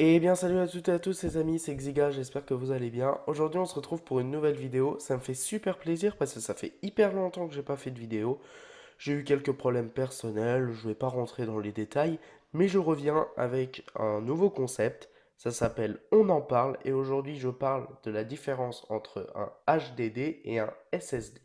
Eh bien salut à toutes et à tous les amis, c'est Xiga, j'espère que vous allez bien. Aujourd'hui on se retrouve pour une nouvelle vidéo, ça me fait super plaisir parce que ça fait hyper longtemps que j'ai pas fait de vidéo. J'ai eu quelques problèmes personnels, je vais pas rentrer dans les détails, mais je reviens avec un nouveau concept, ça s'appelle On en parle et aujourd'hui je parle de la différence entre un HDD et un SSD.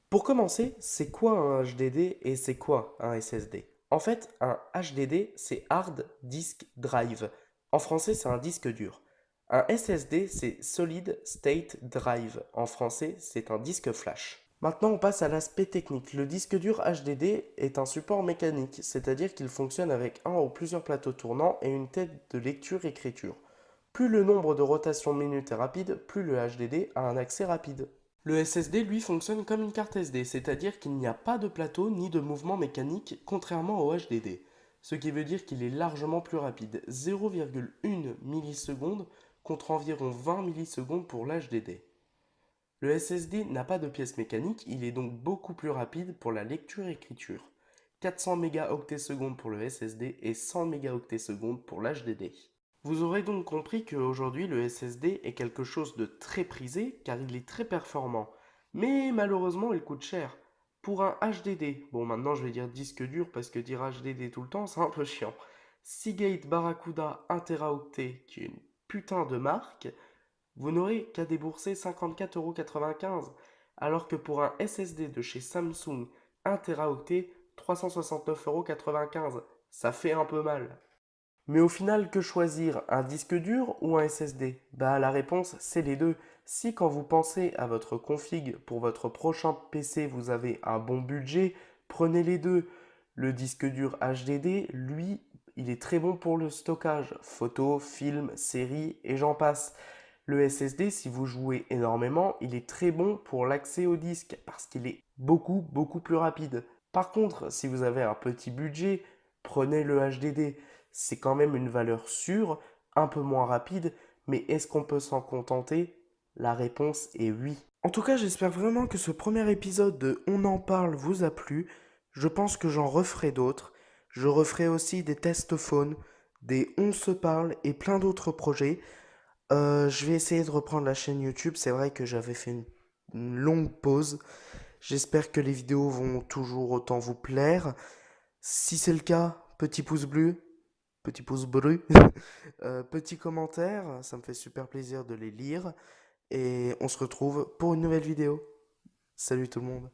Pour commencer, c'est quoi un HDD et c'est quoi un SSD? En fait, un HDD, c'est Hard Disk Drive. En français, c'est un disque dur. Un SSD, c'est Solid State Drive. En français, c'est un disque flash. Maintenant, on passe à l'aspect technique. Le disque dur HDD est un support mécanique, c'est-à-dire qu'il fonctionne avec un ou plusieurs plateaux tournants et une tête de lecture-écriture. Plus le nombre de rotations minutes est rapide, plus le HDD a un accès rapide. Le SSD, lui, fonctionne comme une carte SD, c'est-à-dire qu'il n'y a pas de plateau ni de mouvement mécanique, contrairement au HDD. Ce qui veut dire qu'il est largement plus rapide, 0,1 milliseconde contre environ 20 millisecondes pour l'HDD. Le SSD n'a pas de pièce mécanique, il est donc beaucoup plus rapide pour la lecture-écriture. 400 mégaoctets-secondes pour le SSD et 100 mégaoctets-secondes pour l'HDD. Vous aurez donc compris qu'aujourd'hui le SSD est quelque chose de très prisé car il est très performant. Mais malheureusement il coûte cher. Pour un HDD, bon maintenant je vais dire disque dur parce que dire HDD tout le temps c'est un peu chiant. Seagate Barracuda 1 Teraoctet qui est une putain de marque, vous n'aurez qu'à débourser 54,95 € alors que pour un SSD de chez Samsung 1 Teraoctet 369,95 €. Ça fait un peu mal. Mais au final, que choisir, un disque dur ou un SSD? Bah la réponse, c'est les deux. Si quand vous pensez à votre config pour votre prochain PC, vous avez un bon budget, prenez les deux. Le disque dur HDD, lui, il est très bon pour le stockage, photos, films, séries et j'en passe. Le SSD, si vous jouez énormément, il est très bon pour l'accès au disque parce qu'il est beaucoup plus rapide. Par contre, si vous avez un petit budget, prenez le HDD. C'est quand même une valeur sûre, un peu moins rapide, mais est-ce qu'on peut s'en contenter? La réponse est oui. En tout cas, j'espère vraiment que ce premier épisode de On en parle vous a plu. Je pense que j'en referai d'autres. Je referai aussi des tests phones, des On se parle et plein d'autres projets. Je vais essayer de reprendre la chaîne YouTube. C'est vrai que j'avais fait une longue pause. J'espère que les vidéos vont toujours autant vous plaire. Si c'est le cas, petit pouce bleu, petit commentaire, ça me fait super plaisir de les lire. Et on se retrouve pour une nouvelle vidéo. Salut tout le monde.